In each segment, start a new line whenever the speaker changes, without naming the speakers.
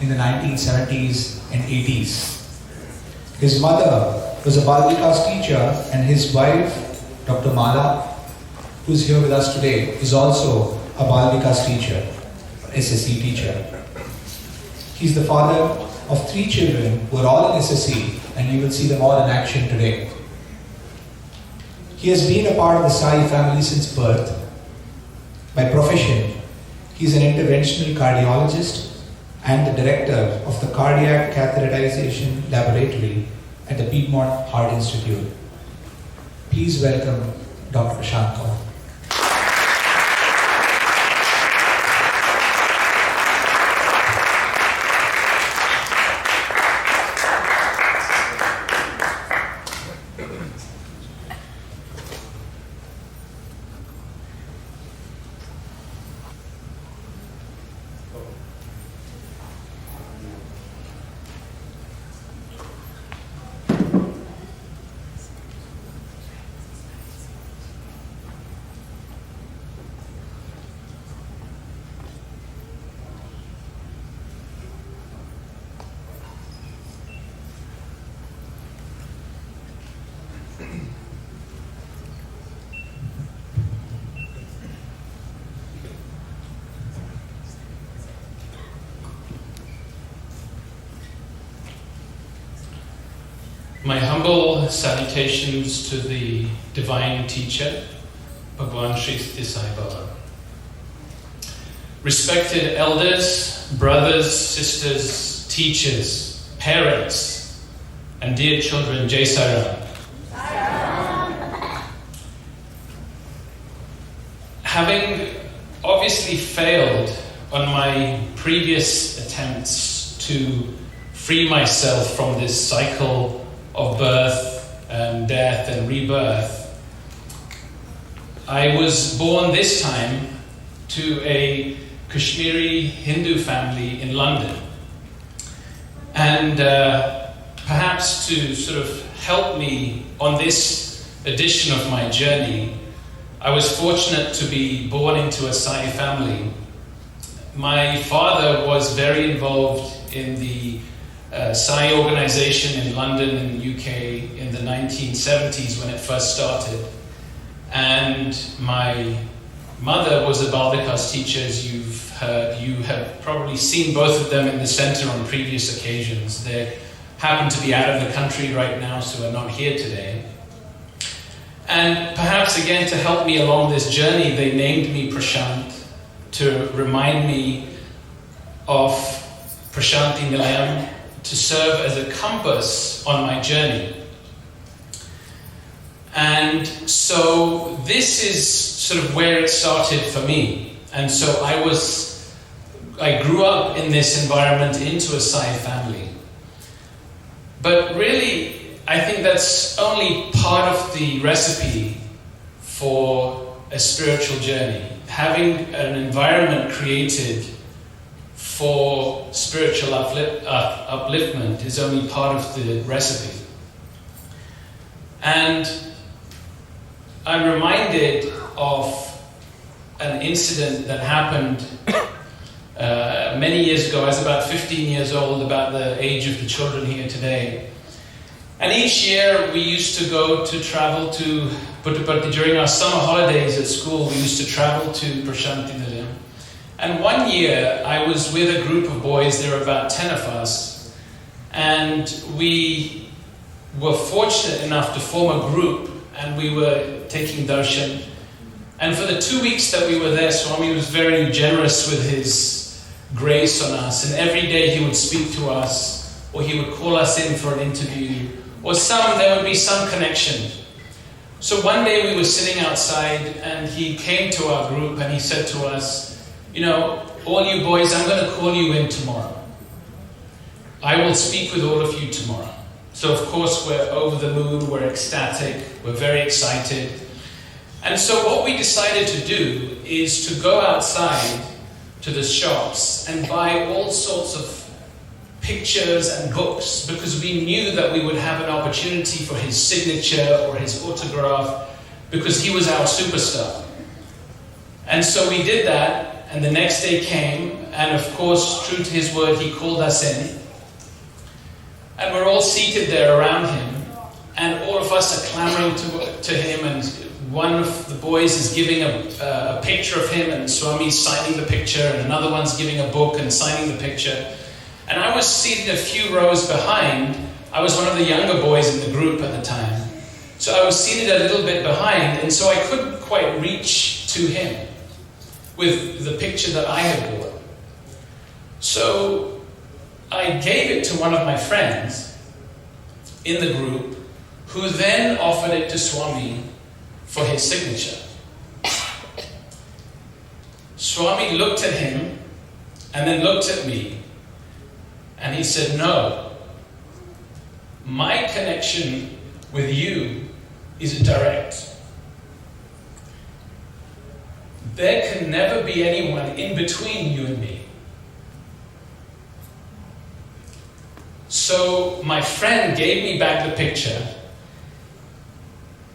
in the 1970s and 80s. His mother was a Bal Vikas teacher, and his wife, Dr. Mala, who is here with us today, is also a Bal Vikas teacher, SSE teacher. He's the father of 3 children who are all in SSE, and you will see them all in action today. He has been a part of the Sai family since birth. By profession, he is an interventional cardiologist and the director of the Cardiac Catheterization Laboratory at the Piedmont Heart Institute. Please welcome Dr. Prashanth Kaul.
My humble salutations to the Divine Teacher, Bhagwan Sri Sai Baba. Respected elders, brothers, sisters, teachers, parents, and dear children, Jai Sai Ram. Having obviously failed on my previous attempts to free myself from this cycle of birth and death and rebirth, I was born this time to a Kashmiri Hindu family in London. And perhaps to sort of help me on this edition of my journey, I was fortunate to be born into a Sai family. My father was very involved in the Sai organization in London and UK in the 1970s when it first started. And my mother was a Bal Vikas teacher, as you've heard. You have probably seen both of them in the center on previous occasions. They happen to be out of the country right now, so are not here today. And perhaps again to help me along this journey, they named me Prashanth to remind me of Prashanthi Nilayam, to serve as a compass on my journey. And so this is sort of where it started for me. And so I grew up in this environment into a Sai family. But really, I think that's only part of the recipe for a spiritual journey. Having an environment created for spiritual upliftment is only part of the recipe. And I'm reminded of an incident that happened many years ago. I was about 15 years old, about the age of the children here today. And each year we used to travel to Puttaparthi. During our summer holidays at school, we used to travel to Prashanthi Nilayam. And one year I was with a group of boys, there were about 10 of us, and we were fortunate enough to form a group, and we were taking darshan. And for the 2 weeks that we were there, Swami was very generous with his grace on us, and every day he would speak to us, or he would call us in for an interview, or there would be some connection. So one day we were sitting outside, and he came to our group and he said to us, you know, all you boys, I'm going to call you in tomorrow. I will speak with all of you tomorrow. So of course we're over the moon, we're ecstatic, we're very excited. And so what we decided to do is to go outside to the shops and buy all sorts of pictures and books, because we knew that we would have an opportunity for his signature or his autograph, because he was our superstar. And so we did that, And the next day came, and of course, true to his word, he called us in. And we're all seated there around him, and all of us are clamoring to him, and one of the boys is giving a picture of him, and Swami's signing the picture, and another one's giving a book and signing the picture. And I was seated a few rows behind. I was one of the younger boys in the group at the time. So I was seated a little bit behind, and so I couldn't quite reach to him with the picture that I had bought. So I gave it to one of my friends in the group, who then offered it to Swami for his signature. Swami looked at him and then looked at me, and he said, "No, my connection with you is direct. There can never be anyone in between you and me." So my friend gave me back the picture,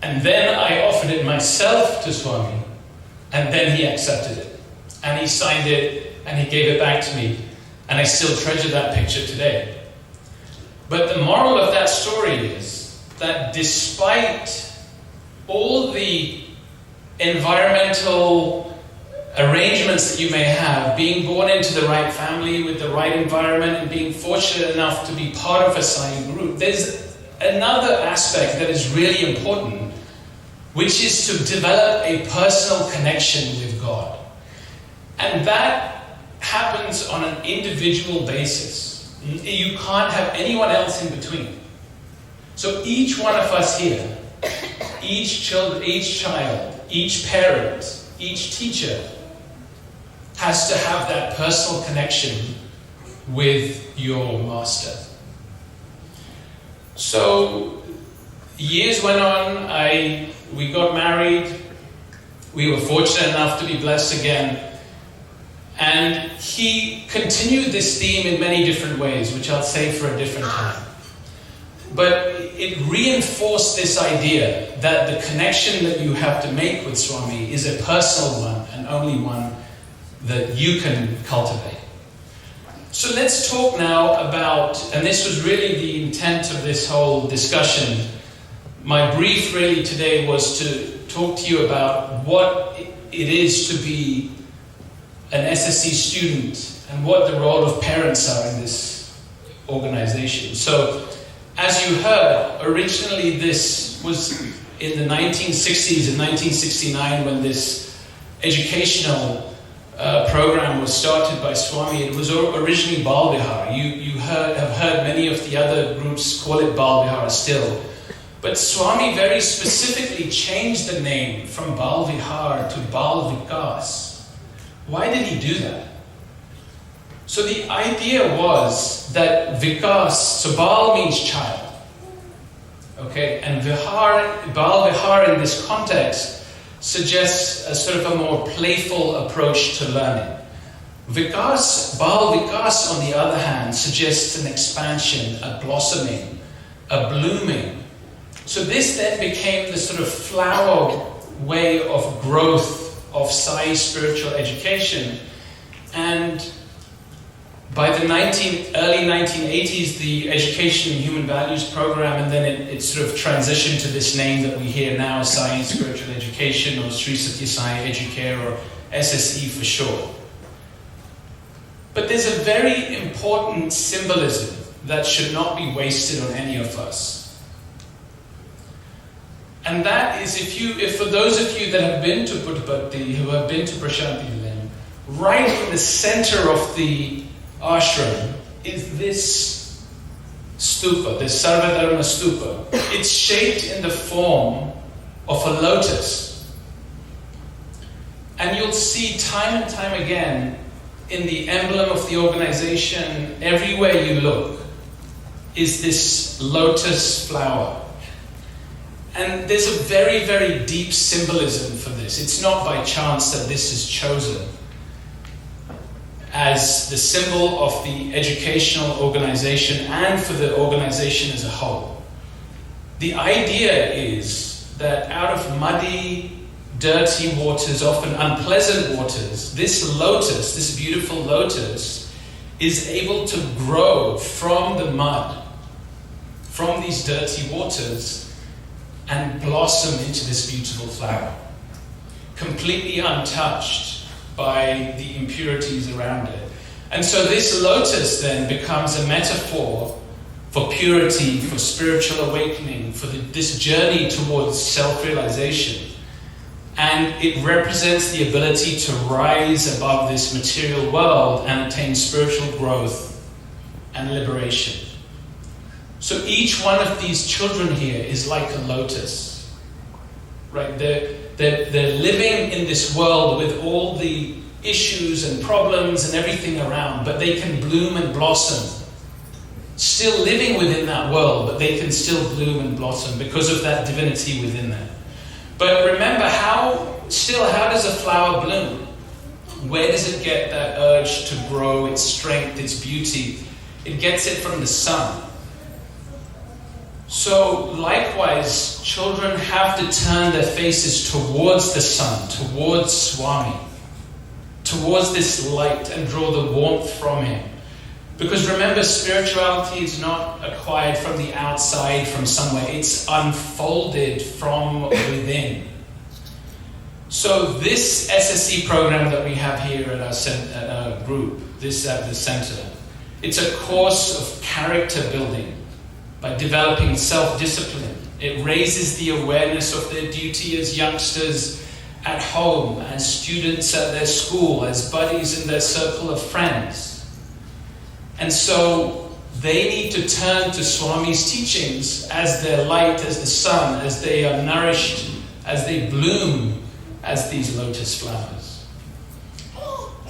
and then I offered it myself to Swami, and then he accepted it. And he signed it, and he gave it back to me, and I still treasure that picture today. But the moral of that story is that despite all the environmental arrangements that you may have, being born into the right family with the right environment and being fortunate enough to be part of a Sai group, there's another aspect that is really important, which is to develop a personal connection with God. And that happens on an individual basis. You can't have anyone else in between. So each one of us here, each child, each parent, each teacher has to have that personal connection with your master. So years went on, we got married, we were fortunate enough to be blessed again, and he continued this theme in many different ways, which I'll say for a different time. But it reinforced this idea that the connection that you have to make with Swami is a personal one, and only one that you can cultivate. So let's talk now about, and this was really the intent of this whole discussion. My brief really today was to talk to you about what it is to be an SSE student and what the role of parents are in this organization. So, as you heard, originally this was in the 1960s, in 1969, when this educational program was started by Swami. It was originally Bal Vihar. You have heard many of the other groups call it Bal Vihar still. But Swami very specifically changed the name from Bal Vihar to Bal Vikas. Why did he do that? So the idea was that Vikas, so Bal means child. Okay, and Vihar, Bal Vihar in this context suggests a sort of a more playful approach to learning. Vikas, Bal Vikas on the other hand, suggests an expansion, a blossoming, a blooming. So this then became the sort of flower way of growth of Sai spiritual education. And by the early 1980s, the Education and Human Values program, and then it sort of transitioned to this name that we hear now, Sai Spiritual Education, or Sri Satya Sai Educare, or SSE for short. But there's a very important symbolism that should not be wasted on any of us. And that is, if for those of you that have been to Puttaparthi, who have been to Prashanthi Lim, right in the center of the ashram is this stupa, this Sarvadharma stupa. It's shaped in the form of a lotus. And you'll see time and time again in the emblem of the organization, everywhere you look, is this lotus flower. And there's a very, very deep symbolism for this. It's not by chance that this is chosen as the symbol of the educational organization and for the organization as a whole. The idea is that out of muddy, dirty waters, often unpleasant waters, this lotus, this beautiful lotus, is able to grow from the mud, from these dirty waters, and blossom into this beautiful flower, completely untouched by the impurities around it. And so this lotus then becomes a metaphor for purity, for spiritual awakening, for this journey towards self-realization. And it represents the ability to rise above this material world and attain spiritual growth and liberation. So each one of these children here is like a lotus, right? They're living in this world with all the issues and problems and everything around, but they can bloom and blossom. Still living within that world, but they can still bloom and blossom because of that divinity within them. But remember, how does a flower bloom? Where does it get that urge to grow, its strength, its beauty? It gets it from the sun. So likewise, children have to turn their faces towards the sun, towards Swami, towards this light, and draw the warmth from him. Because remember, spirituality is not acquired from the outside, from somewhere. It's unfolded from within. So this SSE program that we have here at our group, this at the center, it's a course of character building by developing self-discipline. It raises the awareness of their duty as youngsters at home, as students at their school, as buddies in their circle of friends. And so they need to turn to Swami's teachings as their light, as the sun, as they are nourished, as they bloom as these lotus flowers.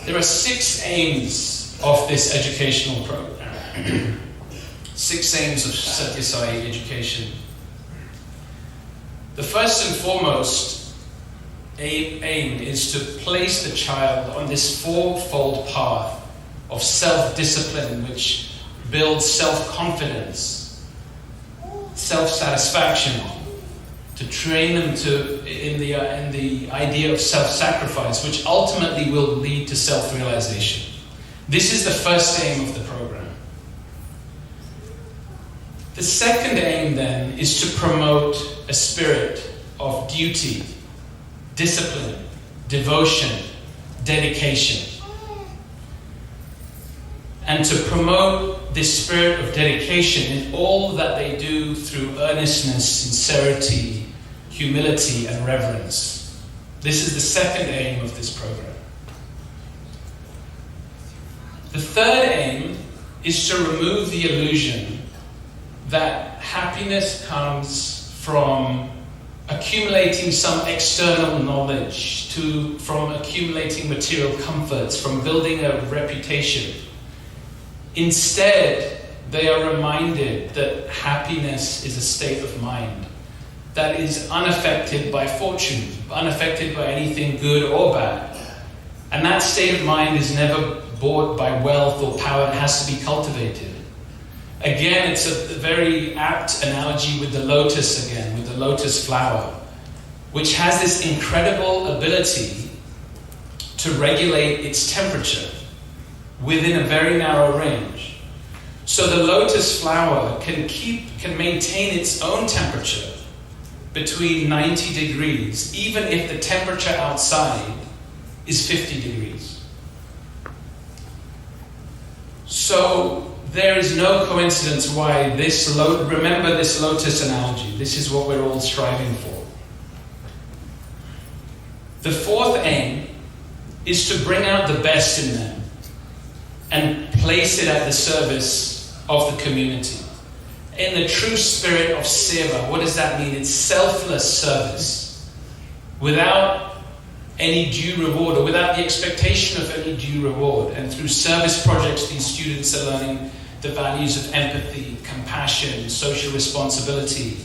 There are 6 aims of this educational program. 6 aims of Satya Sai education. The first and foremost aim is to place the child on this 4-fold path of self-discipline, which builds self-confidence, self-satisfaction, to train them in the idea of self-sacrifice, which ultimately will lead to self-realization. This is the first aim of the program. The second aim then is to promote a spirit of duty, discipline, devotion, dedication. And to promote this spirit of dedication in all that they do through earnestness, sincerity, humility, and reverence. This is the second aim of this program. The third aim is to remove the illusion that happiness comes from accumulating some external knowledge, from accumulating material comforts, from building a reputation. Instead, they are reminded that happiness is a state of mind that is unaffected by fortune, unaffected by anything good or bad. And that state of mind is never bought by wealth or power. It has to be cultivated. Again, it's a very apt analogy with the lotus again, with the lotus flower, which has this incredible ability to regulate its temperature within a very narrow range. So the lotus flower can maintain its own temperature between 90 degrees, even if the temperature outside is 50 degrees. So there is no coincidence why remember this lotus analogy. This is what we're all striving for. The fourth aim is to bring out the best in them and place it at the service of the community. In the true spirit of seva, what does that mean? It's selfless service, without any due reward, or without the expectation of any due reward. And through service projects, these students are learning the values of empathy, compassion, social responsibility.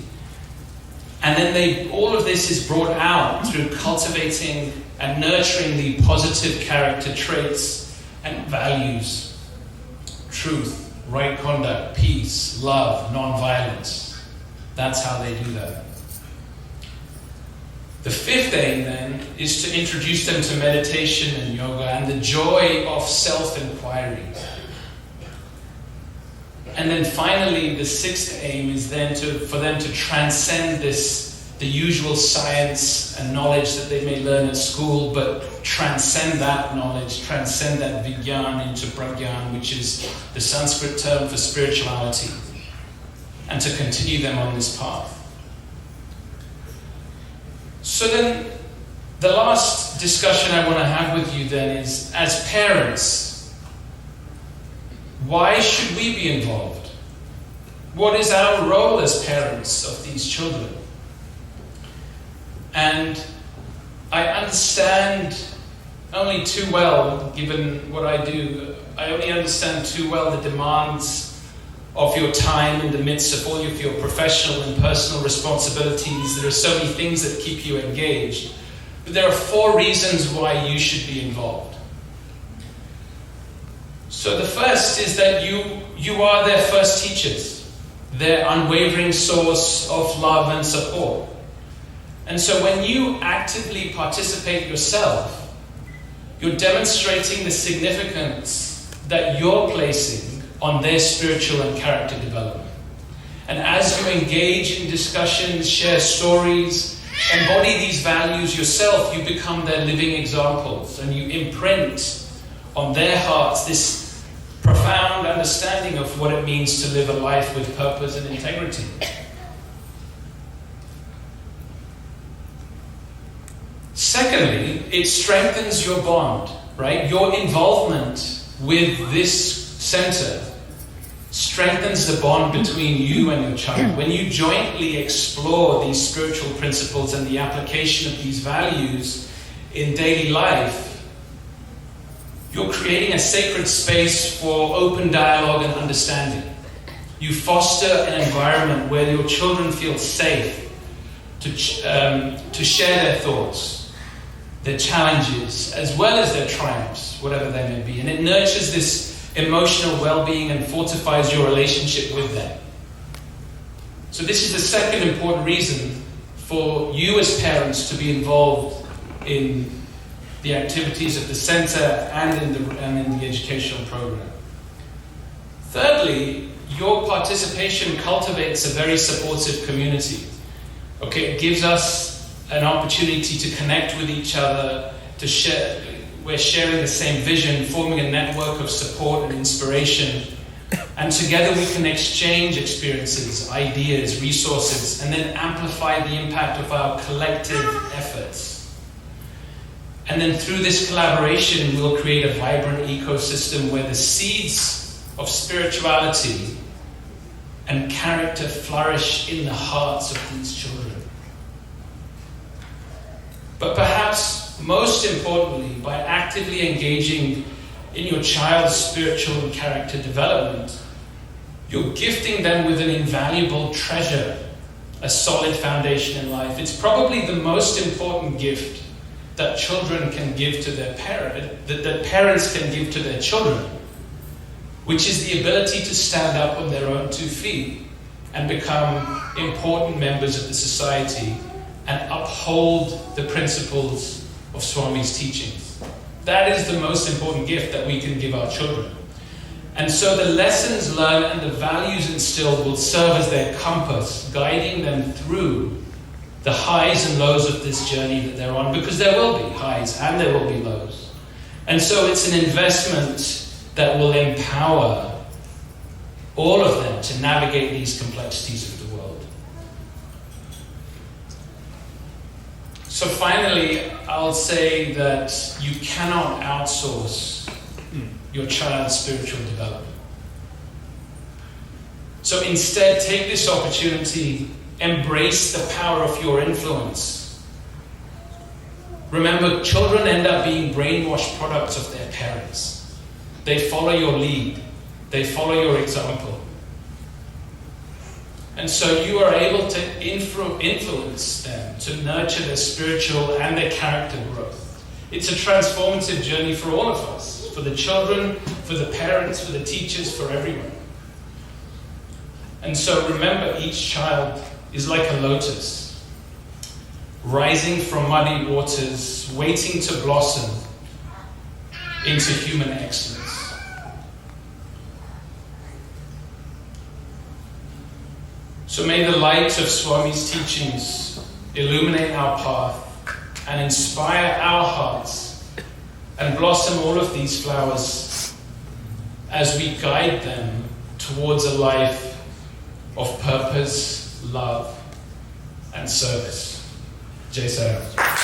And then all of this is brought out through cultivating and nurturing the positive character traits and values: truth, right conduct, peace, love, non-violence. That's how they do that. The fifth aim then is to introduce them to meditation and yoga and the joy of self-inquiry. And then finally, the sixth aim is then for them to transcend the usual science and knowledge that they may learn at school, but transcend that knowledge, transcend that vigyan into pragyan, which is the Sanskrit term for spirituality, and to continue them on this path. So then, the last discussion I want to have with you then is, as parents, why should we be involved? What is our role as parents of these children? And I understand only too well, given what I do, I only understand too well the demands of your time in the midst of all of your professional and personal responsibilities. There are so many things that keep you engaged. But there are 4 reasons why you should be involved. So the first is that you are their first teachers, their unwavering source of love and support. And so when you actively participate yourself, you're demonstrating the significance that you're placing on their spiritual and character development. And as you engage in discussions, share stories, embody these values yourself, you become their living examples, and you imprint on their hearts this profound understanding of what it means to live a life with purpose and integrity. Secondly, it strengthens your bond, right? Your involvement with this center strengthens the bond between you and your child. When you jointly explore these spiritual principles and the application of these values in daily life, you're creating a sacred space for open dialogue and understanding. You foster an environment where your children feel safe to share their thoughts, their challenges, as well as their triumphs, whatever they may be. And it nurtures this emotional well-being and fortifies your relationship with them. So this is the second important reason for you as parents to be involved in the activities of the center and in the educational program. Thirdly, your participation cultivates a very supportive community. Okay, it gives us an opportunity to connect with each other, to share. We're sharing the same vision, forming a network of support and inspiration. And together we can exchange experiences, ideas, resources, and then amplify the impact of our collective efforts. And then through this collaboration, we'll create a vibrant ecosystem where the seeds of spirituality and character flourish in the hearts of these children. But perhaps most importantly, by actively engaging in your child's spiritual and character development, you're gifting them with an invaluable treasure, a solid foundation in life. It's probably the most important gift that children can give to their that parents can give to their children, which is the ability to stand up on their own 2 feet and become important members of the society and uphold the principles of Swami's teachings. That is the most important gift that we can give our children. And so the lessons learned and the values instilled will serve as their compass, guiding them through the highs and lows of this journey that they're on, because there will be highs and there will be lows. And so it's an investment that will empower all of them to navigate these complexities of the world. So finally, I'll say that you cannot outsource your child's spiritual development. So instead, take this opportunity. Embrace the power of your influence. Remember, children end up being brainwashed products of their parents. They follow your lead. They follow your example. And so you are able to influence them, to nurture their spiritual and their character growth. It's a transformative journey for all of us, for the children, for the parents, for the teachers, for everyone. And so remember, each child is like a lotus. rising from muddy waters, waiting to blossom into human excellence. So may the light of Swami's teachings illuminate our path and inspire our hearts and blossom all of these flowers as we guide them towards a life of purpose, love, and service. Jai Sai Ram.